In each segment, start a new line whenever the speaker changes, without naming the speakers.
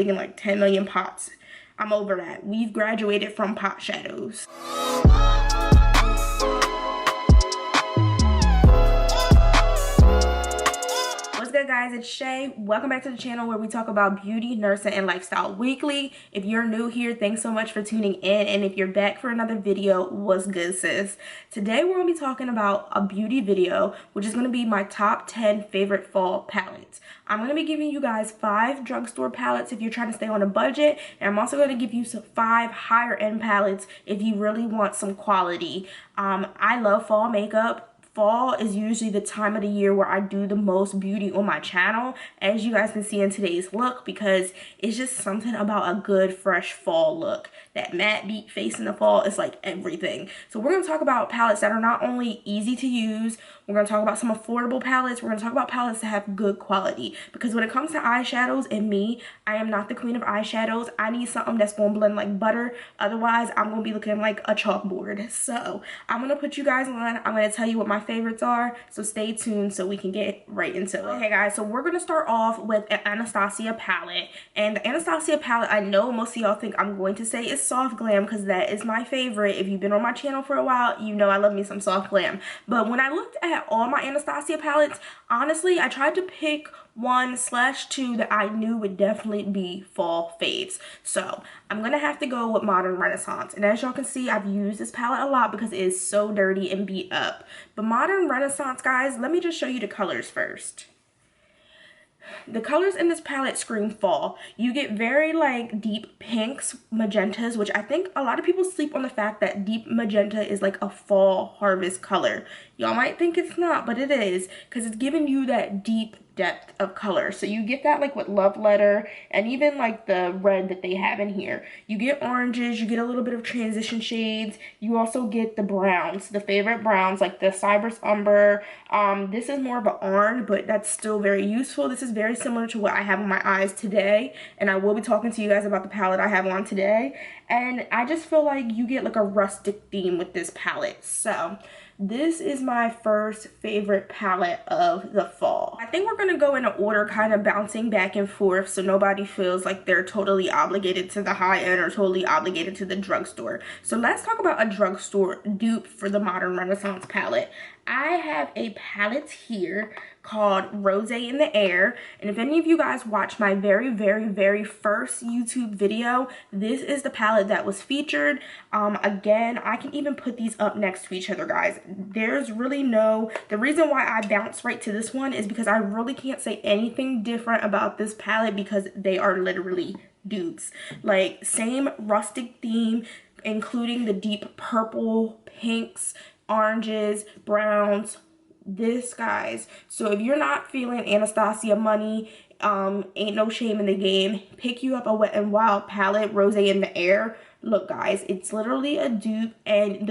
in like 10 million pots. I'm over that. We've graduated from pot shadows. What's good, guys? It's Shay. Welcome back to the channel where we talk about beauty, nursing, and lifestyle weekly. If you're new here, thanks so much for tuning in. And if you're back for another video, what's good, sis? Today we're going to be talking about a beauty video, which is going to be my top 10 favorite fall palettes. I'm going to be giving you guys 5 drugstore palettes if you're trying to stay on a budget. And I'm also going to give you some 5 higher end palettes if you really want some quality. I love fall makeup. Fall is usually the time of the year where I do the most beauty on my channel, as you guys can see in today's look, because it's just something about a good fresh fall look. That matte beat face in the fall is like everything. So we're going to talk about palettes that are not only easy to use, we're going to talk about some affordable palettes, we're going to talk about palettes that have good quality, because when it comes to eyeshadows, and me, I am not the queen of eyeshadows. I need something that's going to blend like butter, otherwise I'm going to be looking like a chalkboard. So I'm going to put you guys on, I'm going to tell you what my favorites are, so stay tuned so we can get right into it. Okay guys, so we're going to start off with an Anastasia palette, and the Anastasia palette, I know most of y'all think I'm going to say is soft glam, because that is my favorite. If you've been on my channel for a while, you know I love me some soft glam. But when I looked at all my Anastasia palettes, honestly, I tried to pick 1/2 that I knew would definitely be fall faves. So I'm gonna have to go with Modern Renaissance, and as y'all can see, I've used this palette a lot because it is so dirty and beat up. But Modern Renaissance, guys, let me just show you the colors first. The colors in this palette scream fall. You get very like deep pinks, magentas, which I think a lot of people sleep on the fact that deep magenta is like a fall harvest color. Y'all might think it's not, but it is, because it's giving you that deep depth of color. So you get that like with Love Letter, and even like the red that they have in here. You get oranges, you get a little bit of transition shades. You also get the browns, the favorite browns, like the Cypress Umber. This is more of an orange, but that's still very useful. This is very similar to what I have on my eyes today, and I will be talking to you guys about the palette I have on today. And I just feel like you get like a rustic theme with this palette. So this is my first favorite palette of the fall. I think we're going to go in an order, kind of bouncing back and forth, so nobody feels like they're totally obligated to the high end or totally obligated to the drugstore. So let's talk about a drugstore dupe for the Modern Renaissance palette. I have a palette here called Rose in the Air, and if any of you guys watched my very first YouTube video, this is the palette that was featured. Again, I can even put these up next to each other, guys. There's really no, the reason why I bounce right to this one is because I really can't say anything different about this palette, because they are literally dupes. Like, same rustic theme, including the deep purple, pinks, oranges, browns, this, guys. So if you're not feeling Anastasia money, ain't no shame in the game. Pick you up a Wet n Wild palette, Rose in the Air. Look, guys, it's literally a dupe, and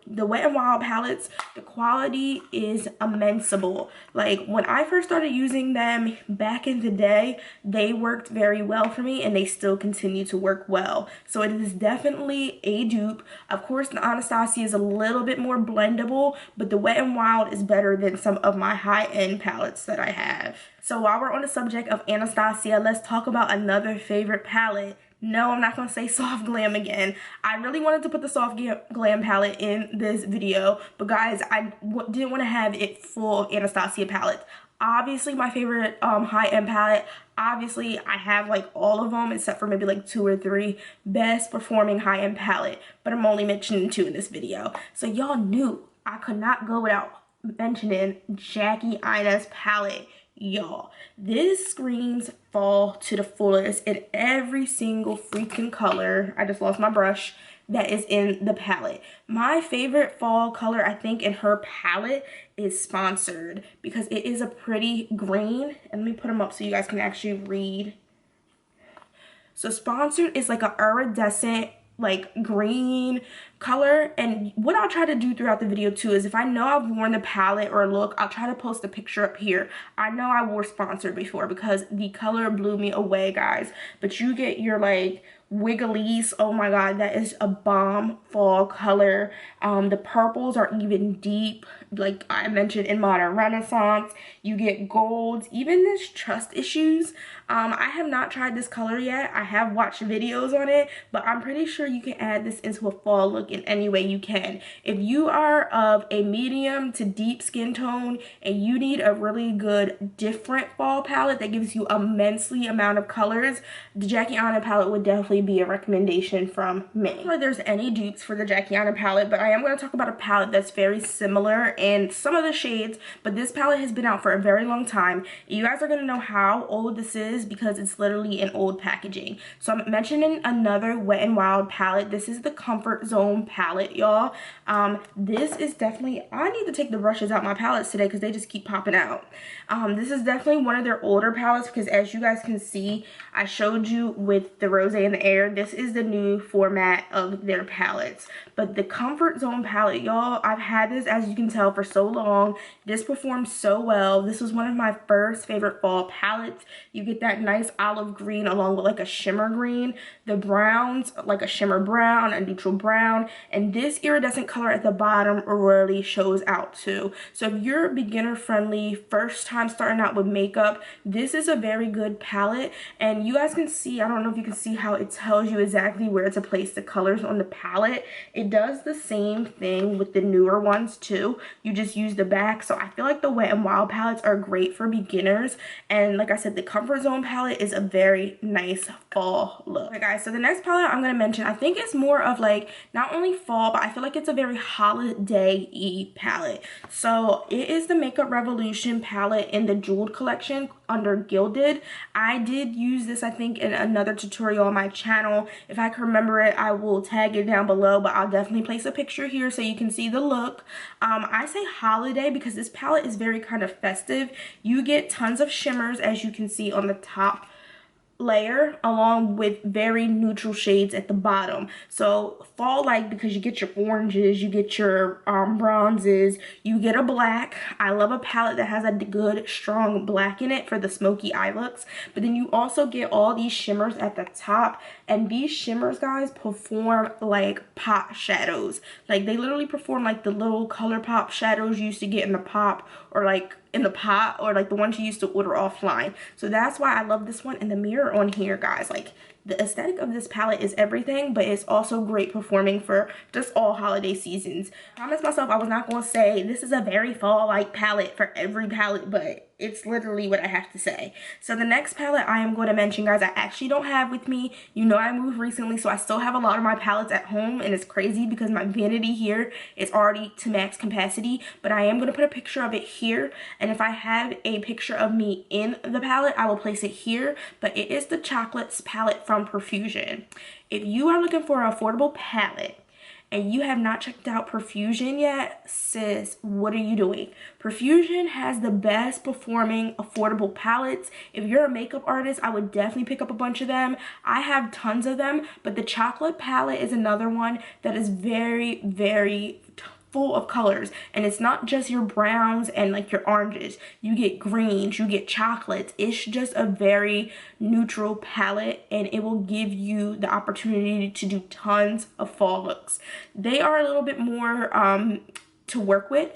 the Wet n Wild palettes, the quality is immenseable. Like, when I first started using them back in the day, they worked very well for me, and they still continue to work well. So it is definitely a dupe. Of course, the Anastasia is a little bit more blendable, but the Wet n Wild is better than some of my high-end palettes that I have. So while we're on the subject of Anastasia, let's talk about another favorite palette. No, I'm not going to say soft glam again. I really wanted to put the soft glam palette in this video, but guys, I didn't want to have it full of Anastasia palettes. Obviously, my favorite high-end palette, obviously, I have like all of them except for maybe like 2 or 3 best performing high-end palette, but I'm only mentioning 2 in this video. So y'all knew I could not go without mentioning Jacky Ana's palette. Y'all, this screams fall to the fullest in every single freaking color. I just lost my brush. That is in the palette. My favorite fall color, I think, in her palette is Sponsored, because it is a pretty green. And let me put them up so you guys can actually read. So Sponsored is like an iridescent, like green color, and what I'll try to do throughout the video too is if I know I've worn the palette or look, I'll try to post a picture up here. I know I wore Sponsored before because the color blew me away, guys. But you get your like Wiggly's. Oh my god, that is a bomb fall color. The purples are even deep, like I mentioned in Modern Renaissance. You get golds, even this Trust Issues. I have not tried this color yet. I have watched videos on it, but I'm pretty sure you can add this into a fall look in any way you can. If you are of a medium to deep skin tone and you need a really good different fall palette that gives you immensely amount of colors, the Jacky Ana palette would definitely be a recommendation from me. I don't know if there's any dupes for the Jacky Ana palette, but I am going to talk about a palette that's very similar in some of the shades, but this palette has been out for a very long time. You guys are going to know how old this is because it's literally in old packaging. So I'm mentioning another Wet n Wild palette. This is the Comfort Zone palette, y'all. This is definitely, I need to take the brushes out my palettes today because they just keep popping out. This is definitely one of their older palettes because as you guys can see, I showed you with the Rose in the Air, this is the new format of their palettes. But the Comfort Zone palette, y'all, I've had this, as you can tell, for so long. This performs so well. This was one of my first favorite fall palettes. You get that nice olive green along with like a shimmer green. The browns, like a shimmer brown, a neutral brown, and this iridescent color at the bottom really shows out too. So if you're beginner friendly, first time starting out with makeup, this is a very good palette. And you guys can see, I don't know if you can see how it tells you exactly where to place the colors on the palette. It does the same thing with the newer ones too. You just use the back. So I feel like the Wet n Wild palettes are great for beginners. And like I said, the Comfort Zone palette is a very nice fall look. Okay guys, so the next palette I'm going to mention, I think it's more of like not only fall, but I feel like it's a very holiday-y palette. So it is the Makeup Revolution palette in the Jeweled collection under Gilded. I did use this, I think, in another tutorial on my channel. If I can remember it, I will tag it down below, but I'll definitely place a picture here so you can see the look. I say holiday because this palette is very kind of festive. You get tons of shimmers, as you can see on the top layer, along with very neutral shades at the bottom. So fall like because you get your oranges, you get your bronzes, you get a black. I love a palette that has a good strong black in it for the smoky eye looks, but then you also get all these shimmers at the top, and these shimmers, guys, perform like pop shadows. Like they literally perform like the little color pop shadows you used to get in the pop, or like in the pot, or like the ones you used to order offline. So that's why I love this one. And the mirror on here, guys, like the aesthetic of this palette is everything, but it's also great performing for just all holiday seasons. I promised myself I was not going to say this is a very fall-like palette for every palette, but it's literally what I have to say. So the next palette I am going to mention, guys, I actually don't have with me. You know, I moved recently, so I still have a lot of my palettes at home, and it's crazy because my vanity here is already to max capacity, but I am going to put a picture of it here, and if I have a picture of me in the palette, I will place it here. But it is the Chocolates palette from Perfusion. If you are looking for an affordable palette and you have not checked out Perfusion yet, sis, what are you doing? Perfusion has the best performing affordable palettes. If you're a makeup artist, I would definitely pick up a bunch of them. I have tons of them, but the chocolate palette is another one that is very, very full of colors, and it's not just your browns and like your oranges. You get greens, you get chocolates. It's just a very neutral palette, and it will give you the opportunity to do tons of fall looks. They are a little bit more to work with.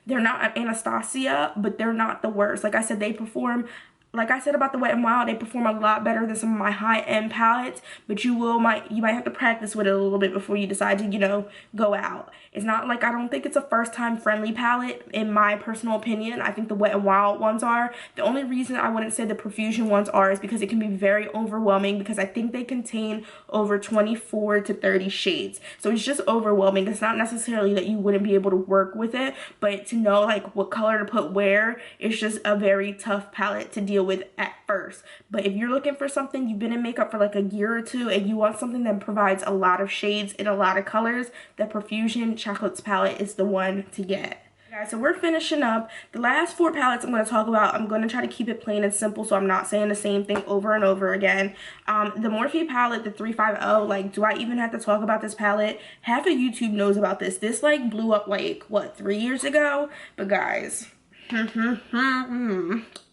They're not an Anastasia, but they're not the worst. Like I said, they perform, like I said about the Wet n Wild, they perform a lot better than some of my high-end palettes, but you might have to practice with it a little bit before you decide to, you know, go out. It's not like, I don't think it's a first-time friendly palette, in my personal opinion. I think the Wet n Wild ones are. The only reason I wouldn't say the Perfusion ones are is because it can be very overwhelming, because I think they contain over 24 to 30 shades. So it's just overwhelming. It's not necessarily that you wouldn't be able to work with it, but to know like what color to put where, it's just a very tough palette to deal with at first. But if you're looking for something, you've been in makeup for like a year or two, and you want something that provides a lot of shades in a lot of colors, the Perfusion Chocolates palette is the one to get. Guys, so we're finishing up. The last 4 palettes I'm going to talk about, I'm going to try to keep it plain and simple so I'm not saying the same thing over and over again. The Morphe palette, the 350, like, do I even have to talk about this palette? Half of YouTube knows about this. This like blew up like, what, 3 years ago? But guys,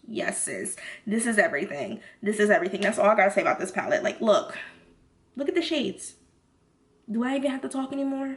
yes sis, this is everything. This is everything. That's all I gotta say about this palette. Like, look, Look at the shades. Do I even have to talk anymore?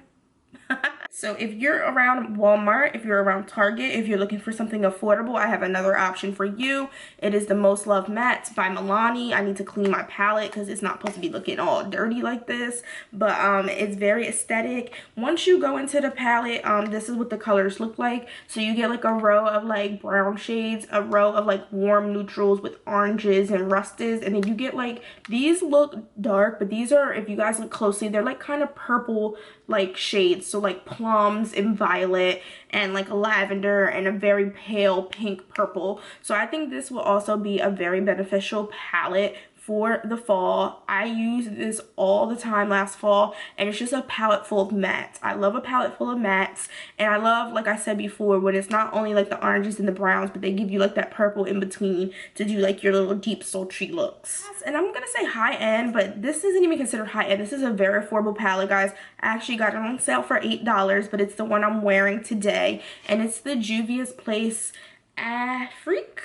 So if you're around Walmart, if you're around Target, if you're looking for something affordable, I have another option for you. It is the Most Loved Mattes by Milani. I need to clean my palette because it's not supposed to be looking all dirty like this, but it's very aesthetic. Once you go into the palette, this is what the colors look like. So you get like a row of like brown shades, a row of like warm neutrals with oranges and rustes, and then you get like, these look dark, but these are, if you guys look closely, they're like kind of purple like shades, so like plums and violet and like a lavender and a very pale pink purple. So I think this will also be a very beneficial palette for the fall. I used this all the time last fall, and it's just a palette full of mattes. I love a palette full of mattes, and I love, like I said before, when it's not only like the oranges and the browns, but they give you like that purple in between to do like your little deep sultry looks. And I'm gonna say high end, but this isn't even considered high end. This is a very affordable palette, guys. I actually got it on sale for $8, but it's the one I'm wearing today, and it's the Juvia's Place AFRIQUE.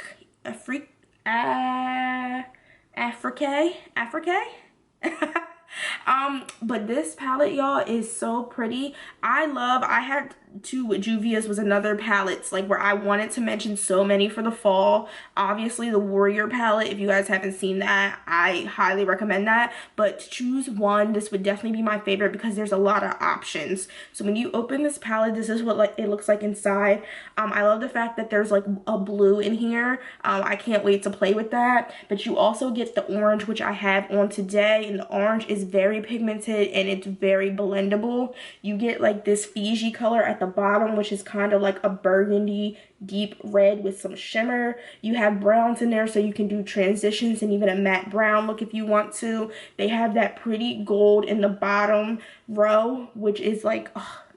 But this palette, y'all, is so pretty. I had two with Juvia's, was another palettes like where I wanted to mention so many for the fall. Obviously the Warrior palette, if you guys haven't seen that, I highly recommend that, but to choose one, this would definitely be my favorite because there's a lot of options. So when you open this palette, this is what like it looks like inside. I love the fact that there's like a blue in here. I can't wait to play with that. But you also get the orange, which I have on today, and the orange is very pigmented and it's very blendable. You get like this Fiji color at the bottom, which is kind of like a burgundy deep red with some shimmer. You have browns in there, so you can do transitions and even a matte brown look if you want to. They have that pretty gold in the bottom row, which is like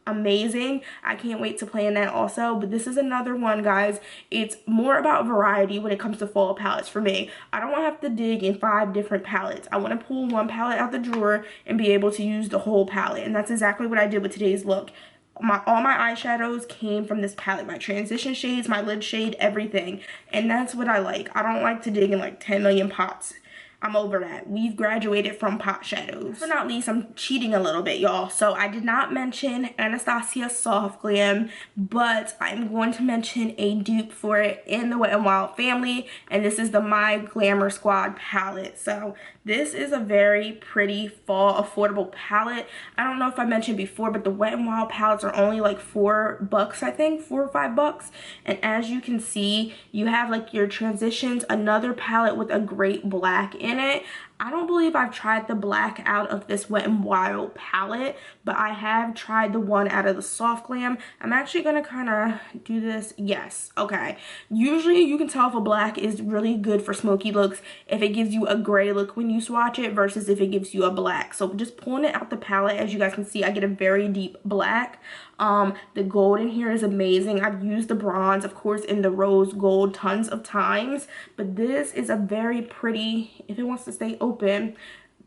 amazing. I can't wait to play in that also. But this is another one, guys. It's more about variety when it comes to fall palettes for me. I don't want to have to dig in 5 different palettes. I want to pull one palette out the drawer and be able to use the whole palette, and that's exactly what I did with today's look. All my eyeshadows came from this palette, my transition shades, my lid shade, everything. And that's what I like. I don't like to dig in like 10 million pots. I'm over that. We've graduated from pot shadows. But not least, I'm cheating a little bit, y'all. So I did not mention Anastasia Soft Glam, but I'm going to mention a dupe for it in the Wet n Wild family, and this is the My Glamour Squad palette. So this is a very pretty fall affordable palette. I don't know if I mentioned before, but the Wet n Wild palettes are only like $4, I think, $4 or $5. And as you can see, you have like your transitions, another palette with a great black in it. I don't believe I've tried the black out of this Wet n Wild palette, but I have tried the one out of the Soft Glam. I'm actually going to kind of do this. Yes, okay. Usually you can tell if a black is really good for smoky looks if it gives you a gray look when you swatch it versus if it gives you a black. So just pulling it out the palette, as you guys can see, I get a very deep black. The gold in here is amazing. I've used the bronze, of course, in the rose gold tons of times, but this is a very pretty, if it wants to stay open,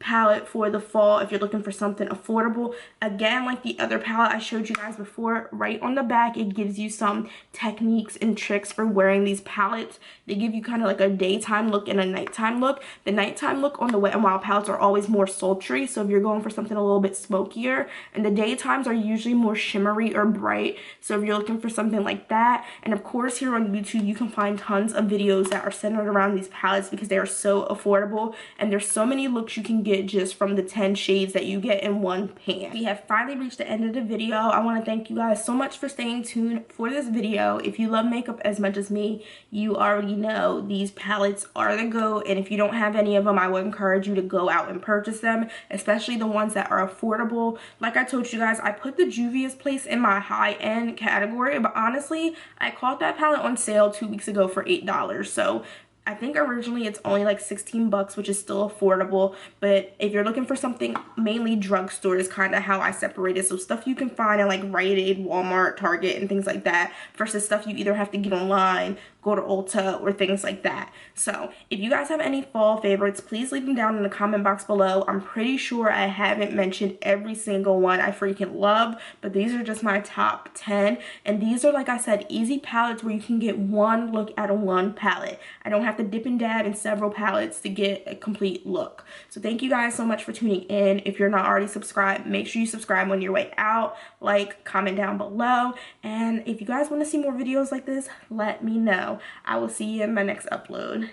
palette for the fall if you're looking for something affordable. Again, like the other palette I showed you guys before, right on the back it gives you some techniques and tricks for wearing these palettes. They give you kind of like a daytime look and a nighttime look. The nighttime look on the Wet n Wild palettes are always more sultry, so if you're going for something a little bit smokier, and the daytimes are usually more shimmery or bright, so if you're looking for something like that. And of course here on YouTube you can find tons of videos that are centered around these palettes because they are so affordable, and there's so many looks you can get just from the 10 shades that you get in one pan. We have finally reached the end of the video. I want to thank you guys so much for staying tuned for this video. If you love makeup as much as me, you already know these palettes are the go, and if you don't have any of them, I would encourage you to go out and purchase them, especially the ones that are affordable. Like I told you guys, I put the Juvia's Place in my high-end category, but honestly, I caught that palette on sale 2 weeks ago for $8, so I think originally it's only like 16 bucks, which is still affordable. But if you're looking for something, mainly drugstore is kind of how I separate it. So stuff you can find in like Rite Aid, Walmart, Target, and things like that, versus stuff you either have to get online, go to Ulta, or things like that. So if you guys have any fall favorites, please leave them down in the comment box below. I'm pretty sure I haven't mentioned every single one I freaking love, but these are just my top 10. And these are, like I said, easy palettes where you can get one look at a one palette. I don't have to dip and dab in several palettes to get a complete look. So thank you guys so much for tuning in. If you're not already subscribed, make sure you subscribe on your way out, like, comment down below, and if you guys want to see more videos like this, let me know. I will see you in my next upload.